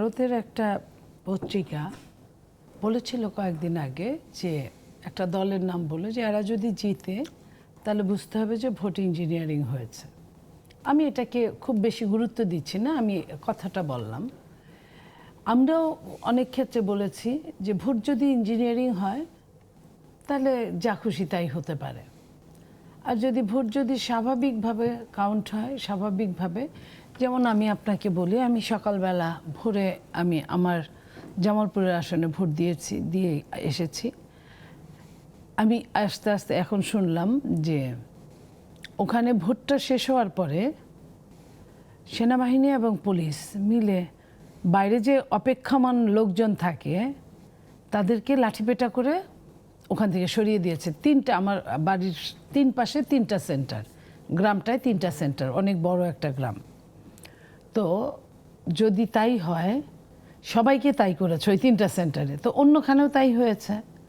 ভারতের একটা পত্রিকা বলেছিল কয়েকদিন আগে যে একটা দলের নাম বলে যে এরা যদি জিতে তাহলে বুঝতে হবে যে ভোট ইঞ্জিনিয়ারিং হয়েছে। আমি এটাকে খুব বেশি গুরুত্ব দিচ্ছি না, আমি কথাটা বললাম। আমরাও অনেক ক্ষেত্রে বলেছি যে ভোট যদি ইঞ্জিনিয়ারিং হয় তাহলে যা খুশি তাই হতে পারে, আর যদি ভোট যদি স্বাভাবিকভাবে কাউন্ট হয়, স্বাভাবিকভাবে, যেমন আমি আপনাকে বলি, আমি সকালবেলা ভোরে আমি আমার জামালপুরের আসনে ভোট দিয়ে এসেছি। আমি আস্তে আস্তে এখন শুনলাম যে ওখানে ভোটটা শেষ হওয়ার পরে সেনাবাহিনী এবং পুলিশ মিলে বাইরে যে অপেক্ষমান লোকজন থাকে তাদেরকে লাঠিপেটা করে ওখান থেকে সরিয়ে দিয়েছে। আমার বাড়ির 3 পাশে 3টা সেন্টার, গ্রামটায় 3টা সেন্টার, অনেক বড় একটা গ্রাম। তো যদি তাই হয়, সবাইকে তাই করেছে ওই 3টা সেন্টারে, তো অন্যখানেও তাই হয়েছে।